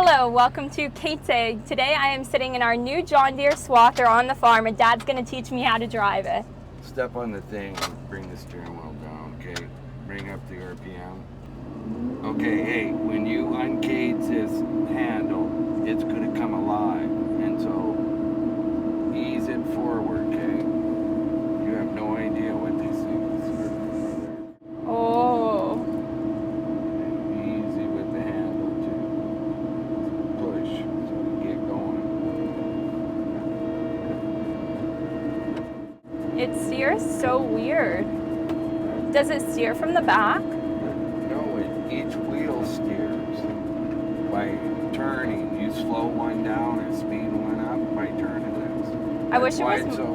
Hello, welcome to KatesAg. Today I am sitting in our new John Deere Swather on the farm and Dad's going to teach me how to drive it. Step on the thing and bring the steering wheel down, okay? Bring up the RPM. Okay, hey, when you uncage this handle, it's going to come alive. And so, ease it forward, okay? You have no idea what these things are. Oh. Easy with the handle, too. Push, so we get going. It steers so weird. Does it steer from the back? No, each wheel steers by turning. You slow one down and speed one up by turning this. I wish it was so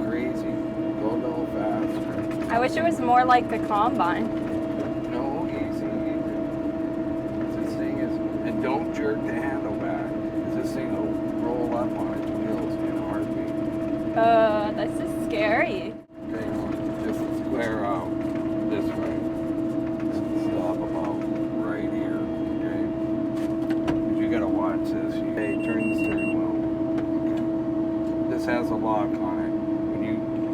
crazy. Go a little faster. I wish it was more like the combine. No, easy. This thing is, and don't jerk the handle back. This thing will roll up on its wheels in a heartbeat. This is scary. Okay, just square out this way. Stop about right here, okay? You gotta watch this. Okay, turn the steering wheel. Okay. This has a lock on it.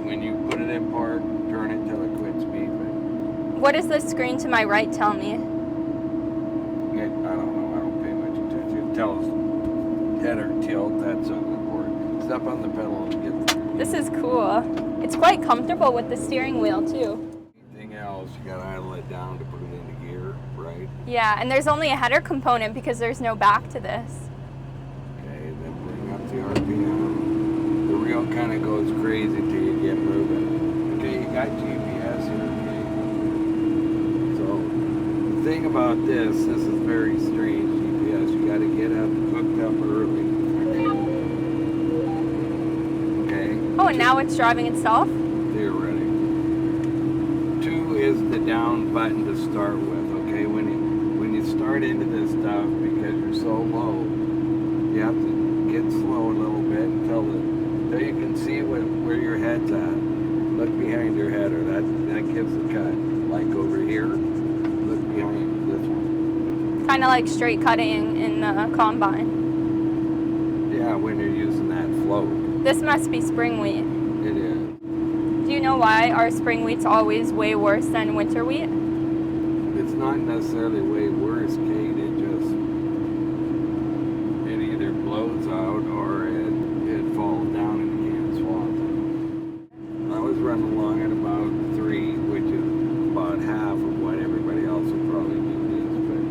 When you put it in park, turn it till it quits beeping. What does the screen to my right tell me? I don't know. I don't pay much attention. It tells head or tilt. That's important. Step on the pedal and get. This is cool. It's quite comfortable with the steering wheel too. Anything else, you gotta idle it down to put it into gear, right? Yeah, and there's only a header component because there's no back to this. Okay, then bring up the RPM. The reel kind of goes crazy till you get moving. Okay, you got GPS here. Okay? So, the thing about this is very strange GPS. You got to get up, hooked up early. Okay? Oh, and now it's driving itself? Theoretic. 2 is the down button to start with. Okay, when you start into this stuff, because you're so low, you have to get slow a little bit until you can see where your head's at. Look behind your head, or that gives a cut. Like over here, look behind this one. Kind of like straight cutting in the combine. Yeah, when you're using that float. This must be spring wheat. It is. Do you know why our spring wheat's always way worse than winter wheat? It's not necessarily way worse, Kate. It either blows out or it falls down and you can't swap it. I was running along at about 3, which is about half of what everybody else would probably do this. But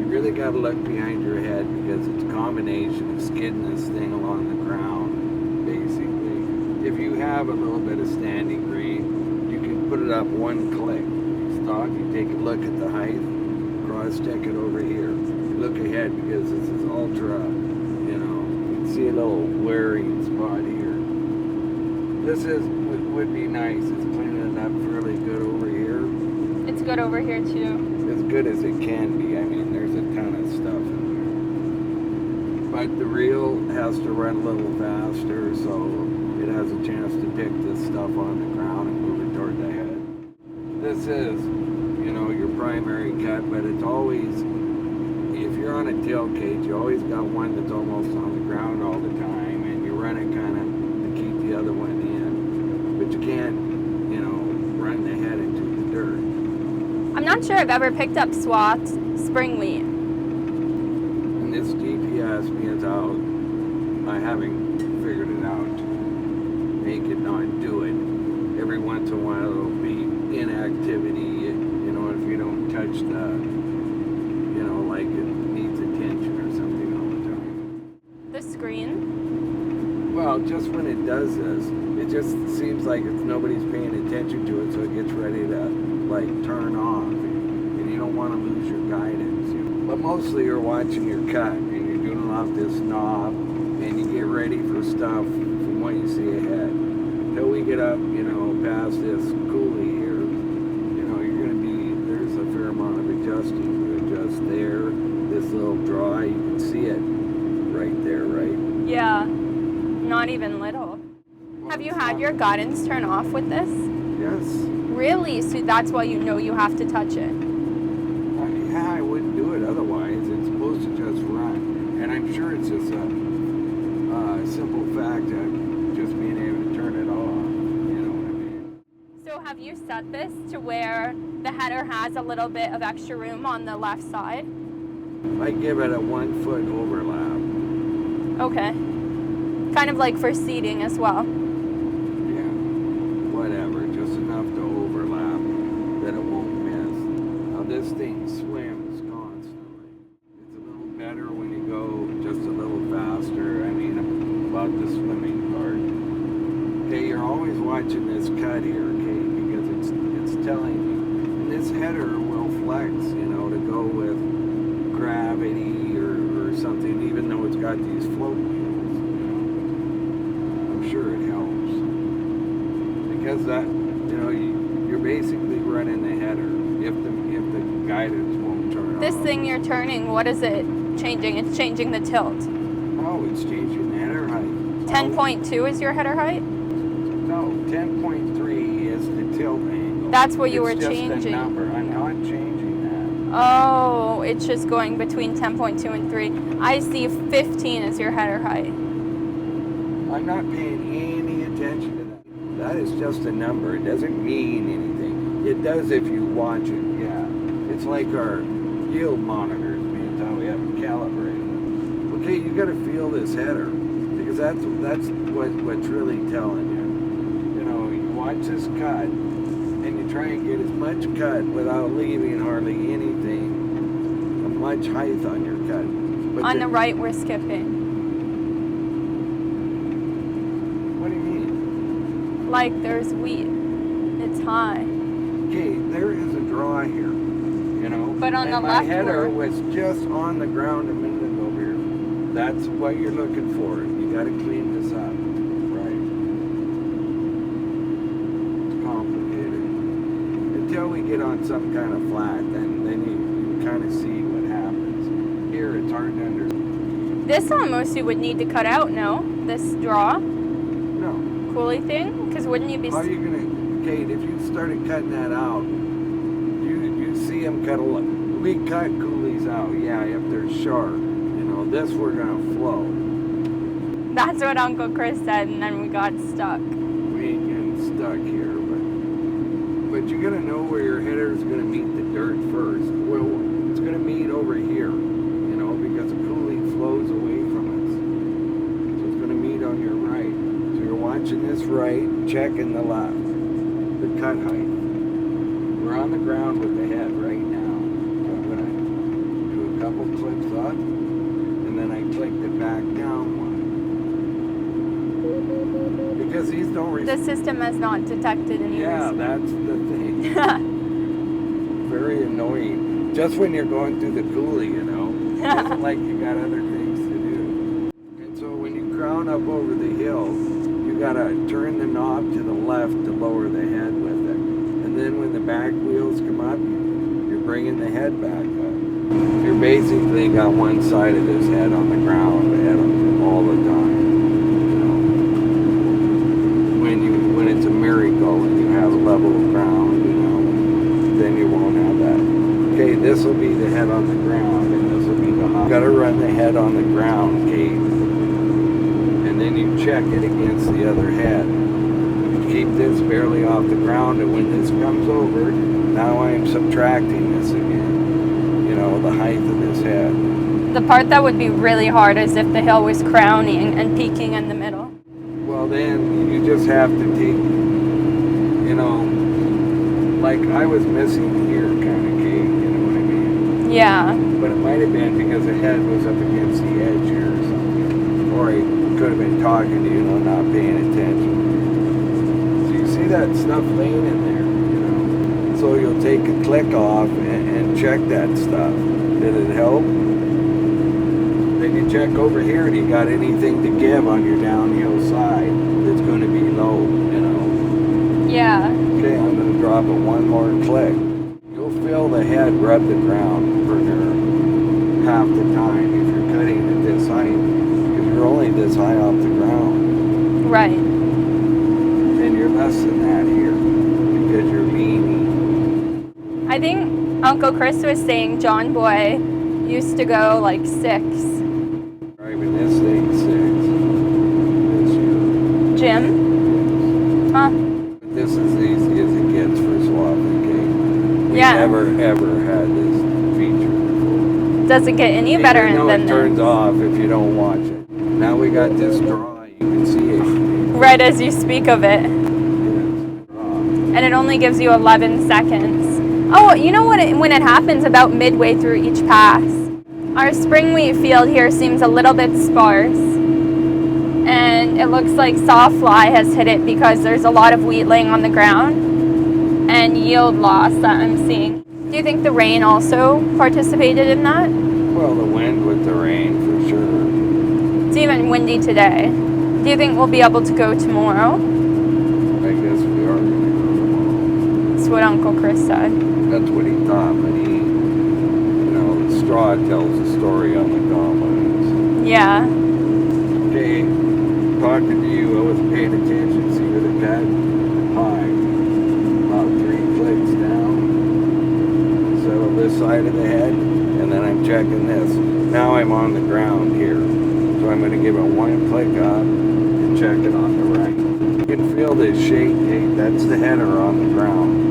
you really got to look behind your head because it's a combination of skidding this thing along the ground, basically. If you have a little bit of standing grade, you can put it up one click. Stop, you take a look at the height, cross-check it over here. You look ahead because this is ultra, you can see a little wearing spot here. This would be nice. It's cleaning it up fairly good over here. It's good over here too. As good as it can be. I mean, there's a ton of stuff in there. But the reel has to run a little faster, so it has a chance to pick this stuff on the ground and move it toward the head. This is, your primary cut, but it's always, if you're on a tailgate, you always got one that's almost on the ground all the time, and you run it kind of to keep the other one in. But you can't, run the head into the dirt. I'm not sure I've ever picked up Swat's spring wheat. And this GPS means out by having figured it out, make it not do it. Every once in a while it'll be inactivity, if you don't touch the, like it needs attention or something all the time. The screen? Well, just when it does this, it just seems like nobody's paying attention to it, so it gets ready to, turn off, and you don't want to lose your guidance. But mostly you're watching your cut, and you're doing it off this knob, and you get ready for stuff from what you see ahead. Until we get up, past this coulee here, you're going to there's a fair amount of adjusting. You adjust there, this little draw, you can see it right there, right? Yeah, not even little. Have you had your guidance turn off with this? Yes. Really? So that's why you have to touch it? Yeah, I wouldn't do it otherwise. It's supposed to just run. set this to where the header has a little bit of extra room on the left side? I give it a 1 foot overlap. Okay. Kind of like for seating as well. Yeah, whatever, just enough to overlap that it won't miss. Now this thing swims constantly. It's a little better when you go just a little faster. I mean, about the swimming part. Okay, you're always watching this cut here, okay, because it's telling you. And this header will flex, you know, to go with gravity or something, even though it's got these float wheels, you know. I'm sure it helps. Because that, you know, you're basically running the header if the guidance won't turn This off. thing you're turning, what is it changing? It's changing the tilt. Oh, it's changing the header height. 10.2 is your header height? No, 10.3 is the tilt angle. That's what you were It's just changing. a number. I'm not changing that. Oh, it's just going between 10.2 and 3. I see 15 is your header height. I'm not paying any attention to that. That is just a number. It doesn't mean anything. It does if you watch it, yeah. It's like our yield monitors, being how we have them calibrated. Okay, you got to feel this header because that's what's really telling you. You know, you watch this cut and you try and get as much cut without leaving hardly anything, much height on your cut. But On the right, we're skipping. What do you mean? Like there's wheat. It's high. Okay, there is a draw here, you know. But on the my left, header was just on the ground a minute ago here. That's what you're looking for. You got to clean this up, right? It's complicated. Until we get on some kind of flat, then you kind of see what happens. Here, it's hard to understand. This almost you would need to cut out, no? This draw, No. coolie thing? Because wouldn't you be... How are you gonna, Kate? If you started cutting that out, you see them cut a lot. We cut coolies out, yeah, if they're sharp. You know, this we're gonna flow. That's what Uncle Chris said, and then we got stuck. We ain't getting stuck here, but you gotta know where your header is gonna meet the dirt first. Well, it's gonna meet over here, you know, because the coolie flows away from us. So it's gonna meet on your right. So you're watching this right, checking the left, the cut height. We're on the ground with the head right now. I'm gonna do a couple clicks up, and then I clicked it back down one. Because these don't The system has not detected any Yeah, risk. that's the thing. Very annoying. Just when you're going through the coolie, you know. It isn't like you got other things to do. And so when you crown up over the hill, you gotta turn the knob to the left to lower the head with it. And then when the back wheels come up, you're bringing the head back up. You're basically got one side of this head on the ground all the time. When it's a miracle and you have a level of ground, you know, then you won't have that. Okay, this will be the head on the ground, and this will be the hop. You gotta run the head on the ground, Kate, and then you check it against the other head. You keep this barely off the ground, and when this comes over, now I am subtracting this again. You know, the height of this head. The part that would be really hard is if the hill was crowning and peaking in the middle. Well, then you just have to take, you know, like I was missing here kind of, Kate, you know what I mean? Yeah. But it might have been because the head was up against the edge here or something. Or I could have been talking to you, not paying attention. So you see that stuff laying in there, you know? So you'll take a click off and check that stuff. Did it help? Then you check over here, and you got anything to give on your downhill side that's going to be low, you know? Yeah. Okay, I'm going to drop it one more click. You'll feel the head rub the ground for half the time if you're cutting at this height, because you're only this high off the ground. Right. And you're less than that here because you're leaning. I think Uncle Chris was saying John Boy used to go like 6. Driving this thing 6 this year. Jim? Huh? This is easy as it gets for We Yeah. never ever had this feature before. Does it get any better Even though than it turns this? off if you don't watch it. Now we got this draw. You can see it. Right as you speak of it. Yes. And it only gives you 11 seconds. Oh, you know what? When it happens about midway through each pass. Our spring wheat field here seems a little bit sparse. And it looks like sawfly has hit it because there's a lot of wheat laying on the ground and yield loss that I'm seeing. Do you think the rain also participated in that? Well, the wind with the rain for sure. It's even windy today. Do you think we'll be able to go tomorrow? I guess we are going to go tomorrow. That's what Uncle Chris said. That's what he thought, but the straw tells the story on the combines. Yeah. Okay, talking to you, I wasn't paying attention. See where the cat? High. About 3 clicks down. Settle this side of the head, and then I'm checking this. Now I'm on the ground here. So I'm going to give it 1 click up and check it on the right. You can feel this shake tape. That's the header on the ground.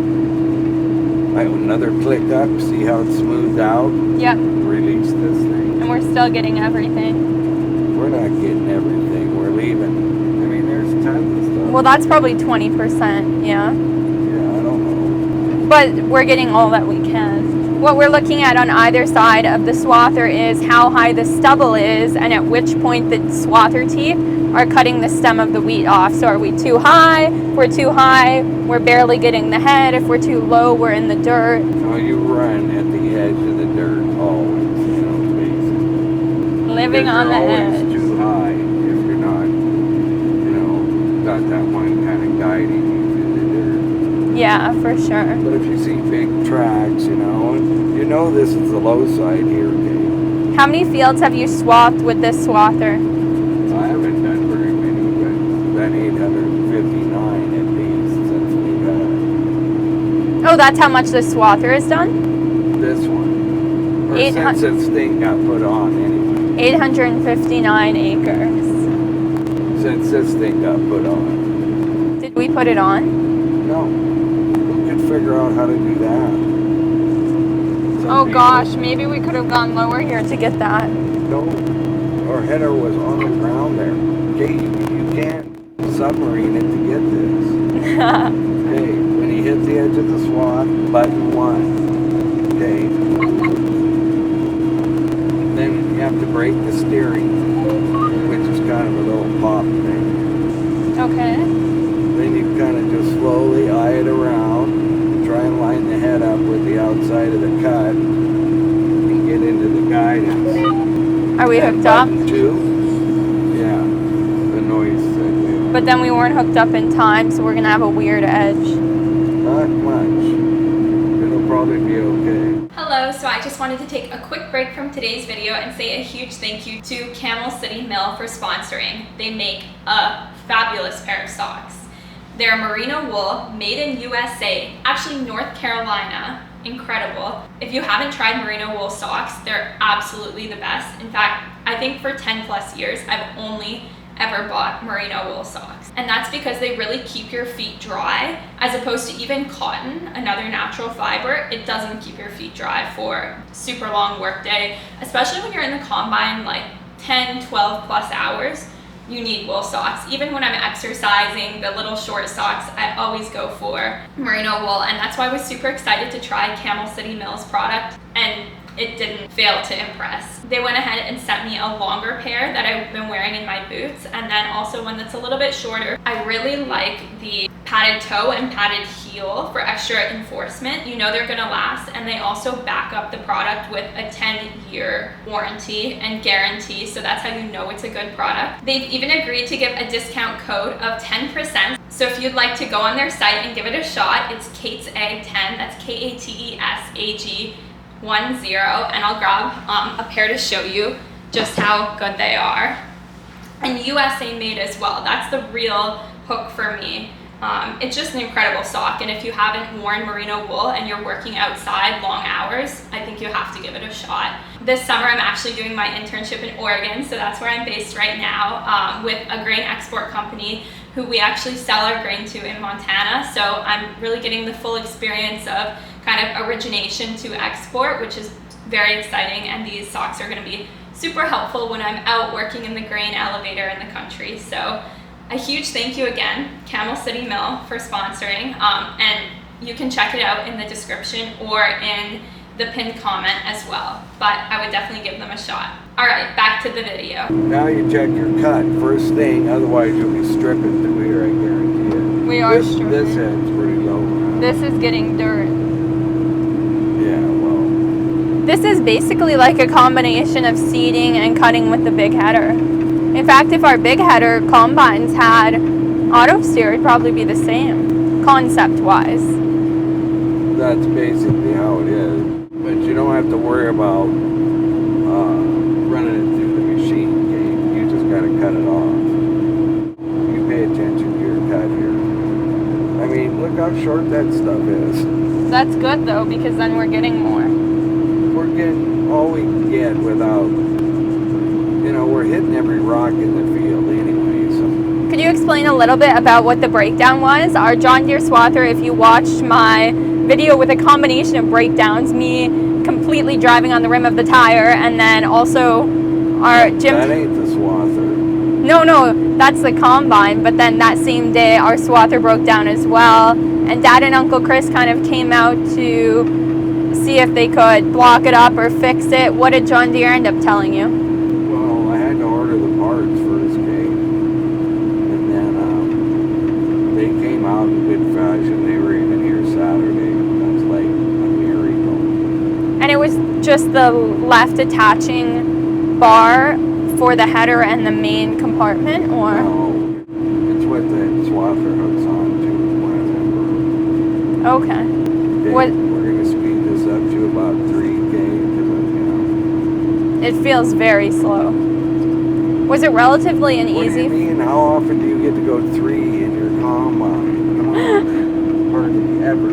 Another click up, see how it's smoothed out? Yep. Release this thing. And we're still getting everything. We're not getting everything. We're leaving. I mean, there's tons of stuff. Well, that's probably 20%, yeah. Yeah, I don't know. But we're getting all that we can. What we're looking at on either side of the swather is how high the stubble is and at which point the swather teeth are cutting the stem of the wheat off. So are we too high? If we're too high, we're barely getting the head. If we're too low, we're in the dirt. No, you run at the edge of the dirt always, basically. Living on the Always edge. too high if you're not, got that one kind of guiding you through the dirt. Yeah, for sure. But if you see big tracks, you know this is the low side here, okay? How many fields have you swapped with this swather? I haven't done very many, but done 859 at least since we've had it. Oh, that's how much this swather is done? This one. Or since this thing got put on anyway. 859 acres. Since this thing got put on. Did we put it on? No. Who could figure out how to do that? Oh gosh, maybe we could have gone lower here to get that. No. Our header was on the ground there. Okay, you can't submarine it to get this. Okay, when he hits the edge of the swath, button 1. Okay. Then you have to brake the steering, which is kind of a little pop thing. Okay. Then you kind of just slowly eye it around, try and line the head up with the outside of the cut, and get into the guidance. Are we And hooked up? button 2, yeah, the noise said we are. But then we weren't hooked up in time, so we're gonna have a weird edge. Not much. It'll probably be okay. Hello, so I just wanted to take a quick break from today's video and say a huge thank you to Camel City Mill for sponsoring. They make a fabulous pair of socks. They're merino wool, made in USA, actually North Carolina. Incredible. If you haven't tried merino wool socks, they're absolutely the best. In fact, I think for 10 plus years, I've only ever bought merino wool socks. And that's because they really keep your feet dry, as opposed to even cotton, another natural fiber. It doesn't keep your feet dry for super long work day, especially when you're in the combine like 10, 12 plus hours. You need wool socks. Even when I'm exercising, the little short socks, I always go for merino wool, and that's why I was super excited to try Camel City Mill's product, and it didn't fail to impress. They went ahead and sent me a longer pair that I've been wearing in my boots, and then also one that's a little bit shorter. I really like the padded toe and padded heel for extra enforcement. You know they're gonna last, and they also back up the product with a 10-year warranty and guarantee, so that's how you know it's a good product. They've even agreed to give a discount code of 10%. So if you'd like to go on their site and give it a shot, it's KatesAg 10, that's KatesAg 10, and I'll grab a pair to show you just how good they are. And USA made as well. That's the real hook for me. It's just an incredible sock, and if you haven't worn merino wool and you're working outside long hours, I think you have to give it a shot. This summer I'm actually doing my internship in Oregon, so that's where I'm based right now, with a grain export company who we actually sell our grain to in Montana. So I'm really getting the full experience of kind of origination to export, which is very exciting, and these socks are going to be super helpful when I'm out working in the grain elevator in the country. So a huge thank you again, Camel City Mill, for sponsoring, and you can check it out in the description or in the pinned comment as well, but I would definitely give them a shot. All right, back to the video. Now you check your cut first thing, otherwise you'll be stripping through here, I guarantee it. We are stripping. This head's pretty low now. This is getting dirt. Yeah, well. This is basically like a combination of seeding and cutting with the big header. In fact, if our big header combines had auto steer, it'd probably be the same, concept-wise. That's basically how it is. But you don't have to worry about running it through the machine, okay? You just gotta cut it off. You pay attention to your cut here. I mean, look how short that stuff is. That's good though, because then we're getting more. We're getting all we can get without, you know, we're hitting every rock in the field anyway, so. Could you explain a little bit about what the breakdown was? Our John Deere Swather, if you watched my video with a combination of breakdowns, me completely driving on the rim of the tire, and then also our Jim. That ain't the Swather. No, that's the combine, but then that same day our Swather broke down as well, and Dad and Uncle Chris kind of came out to see if they could block it up or fix it. What did John Deere end up telling you? Well, I had to order the parts first, okay? And then they came out in good fashion. They were even here Saturday. That's like a miracle. And it was just the left attaching bar for the header and the main compartment, or? No, it's what the Swather hooks on to, whatever. Okay. What? We're going to speed this up to about 3K, because, you know. It feels very slow. Was it relatively an What easy? do you mean? How often do you get to go 3 in your combine? Come on. Hardly ever.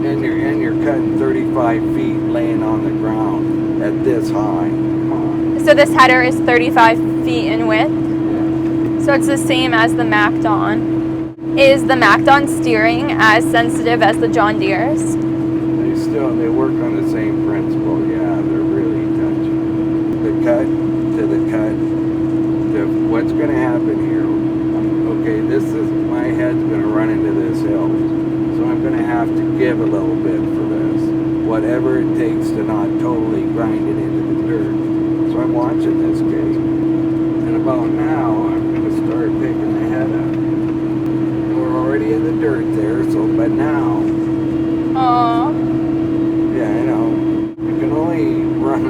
and you're cutting 35 feet laying on the ground at this high. Come on. So this header is 35 feet in width? Yeah. So it's the same as the MacDon. Is the MacDon steering as sensitive as the John Deere's? They work on the same principle. Yeah, they're really touchy. The cut to the cut to what's going to happen here. Okay, my head's going to run into this hill, so I'm going to have to give a little bit for this, whatever it takes to not totally grind it into the dirt. So I'm watching this case, and about now I'm going to start picking the head up. We're already in the dirt there, but now. Aww. Yeah, I know. You can only run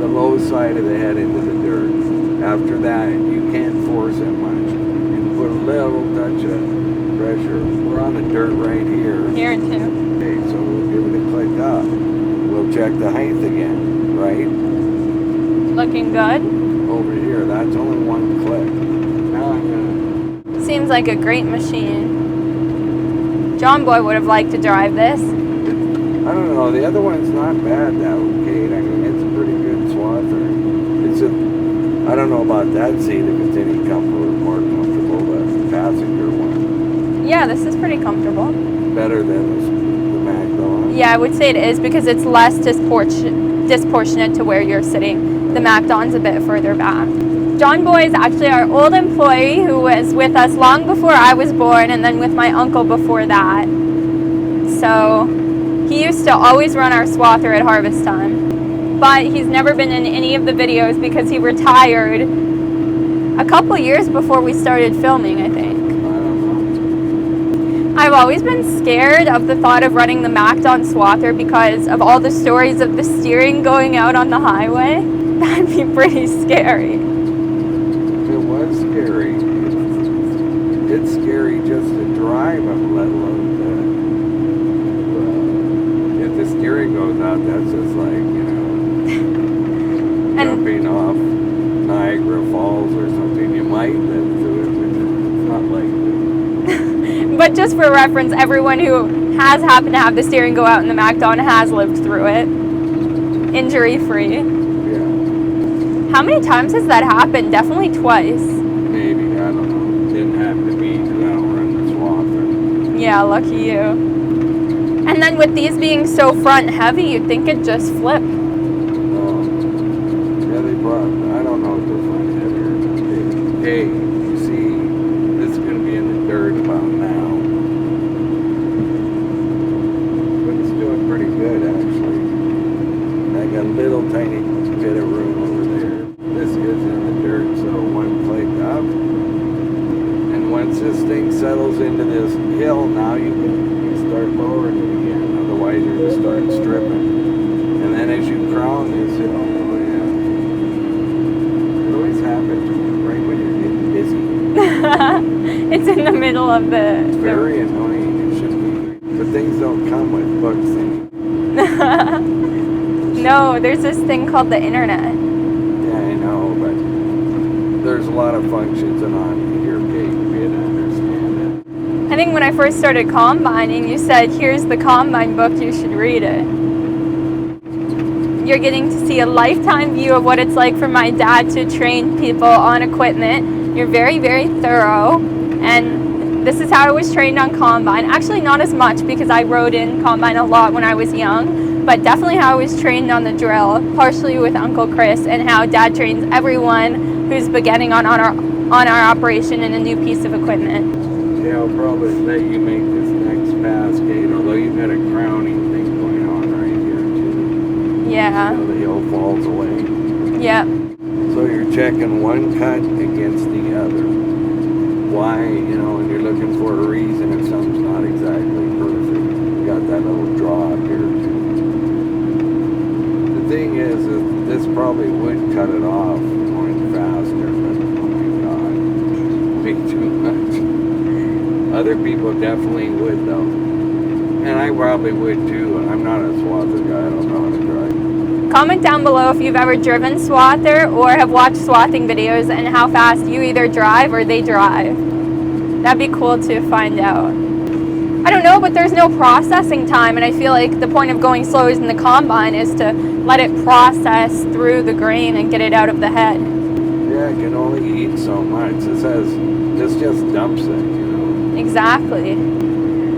the low side of the head into the dirt. After that, you can't force it much. You can put a little touch of pressure. We're on the dirt right here. Here too. Okay, so we'll give it a click up. We'll check the height again, right? Looking good. Over here, that's only one click. Now I'm gonna... Seems like a great machine. John Boy would have liked to drive this. I don't know, the other one's not bad though, Kate. I mean, it's a pretty good Swather. I don't know about that seat, if it's any more comfortable than the passenger one. Yeah, this is pretty comfortable. Better than the MacDon? Yeah, I would say it is, because it's less disproportionate to where you're sitting. The MacDon's a bit further back. John Boy is actually our old employee who was with us long before I was born, and then with my uncle before that. So he used to always run our Swather at harvest time, but he's never been in any of the videos because he retired a couple years before we started filming, I think. I've always been scared of the thought of running the MacDon Swather because of all the stories of the steering going out on the highway. That'd be pretty scary. It was scary. It's scary just to drive them, let alone the steering goes out. That's just like, you know, jumping off Niagara Falls or something. You might live through it, but it's not likely. But just for reference, everyone who has happened to have the steering go out in the MacDon has lived through it, injury-free. Yeah. How many times has that happened? Definitely twice. Maybe, I don't know. Didn't happen to me because I don't run the Swather. Yeah, lucky you. And then with these being so front heavy, you'd think it'd just flip. Yeah, they brought, I don't know if they're front heavier. Hey, you see, this is going to be in the dirt about now. But it's doing pretty good, actually. I got a little tiny bit of room over there. This is in the dirt, so one flake up. And once this thing settles into this hill, now you can start lowering it again. Otherwise, you're just starting stripping. And then as you crown this hill, oh yeah, it always happens right when you're getting busy. It's in the middle of the... It's very annoying. It should be. But things don't come with books anymore. No, there's this thing called the internet. Yeah, I know, but there's a lot of functions on your page to be able to understand it. I think when I first started combining, you said, here's the combine book, you should read it. You're getting to see a lifetime view of what it's like for my dad to train people on equipment. You're very, very thorough. And this is how I was trained on combine. Actually, not as much because I rode in combine a lot when I was young. But definitely how I was trained on the drill, partially with Uncle Chris, and how Dad trains everyone who's beginning on our operation in a new piece of equipment. Yeah, I'll probably let you make this next pass, Kate, although you've got a crowning thing going on right here, too. Yeah. So the hill falls away. Yep. So you're checking one cut against the other. Why, and you're looking for a reason if something's not exactly perfect. You got that little draw up here, too. The thing is this probably would cut it off going faster, but oh my god, big too much. Other people definitely would though, and I probably would too. I'm not a Swather guy, I don't know how to drive. Comment down below if you've ever driven Swather or have watched swathing videos and how fast you either drive or they drive. That'd be cool to find out. I don't know, but there's no processing time, and I feel like the point of going slow in the combine is to let it process through the grain and get it out of the head. Yeah, it can only eat so much. This just dumps it, Exactly.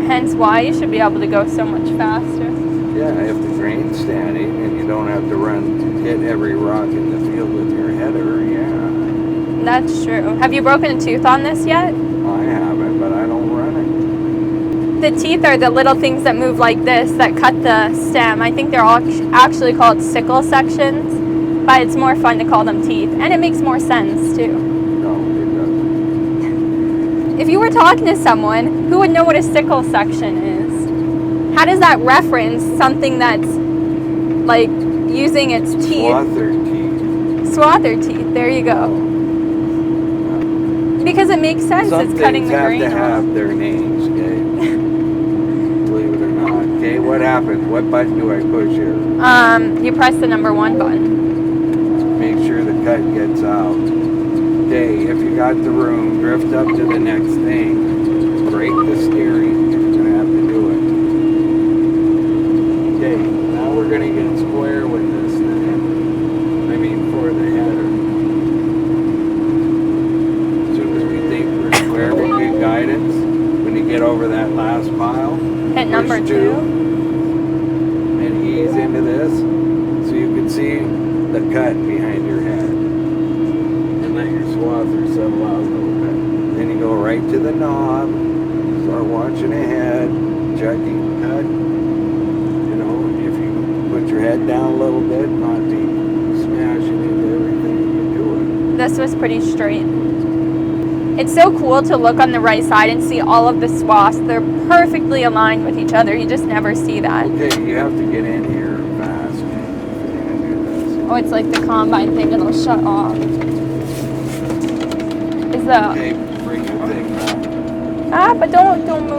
Hence why you should be able to go so much faster. Yeah, if the grain's standing and you don't have to hit every rock in the field with your header, yeah. That's true. Have you broken a tooth on this yet? I haven't, but I don't run it. The teeth are the little things that move like this that cut the stem. I think they're all actually called sickle sections, but it's more fun to call them teeth, and it makes more sense too. No, it doesn't. If you were talking to someone, who would know what a sickle section is? How does that reference something that's like using its teeth? Swather teeth. Swather teeth, there you go. Because it makes sense, Some it's cutting the grain things have to off. have their names, okay? Believe it or not. Okay, what happens? What button do I push here? You press the number 1 button. Make sure the cut gets out. Okay, if you got the room, drift up to the next thing. Break the steering. You're going to have to do it. Okay, now we're going to get square with this thing. I mean, for the header. As soon as we think we're square, we get guidance. When you get over that last pile, Hit number push 2. and ease into this so you can see the cut behind your head. And let your swather settle out a little bit. Then you go right to the knob, start watching ahead, checking cut. If you put your head down a little bit, not be smashing into everything you're doing. This was pretty straight. It's so cool to look on the right side and see all of the swaths. They're perfectly aligned with each other. You just never see that. Okay, you have to get in here fast if you're going to do this. Oh, it's like the combine thing. It'll shut off. Is the... Okay, bring your thing back. But don't move it.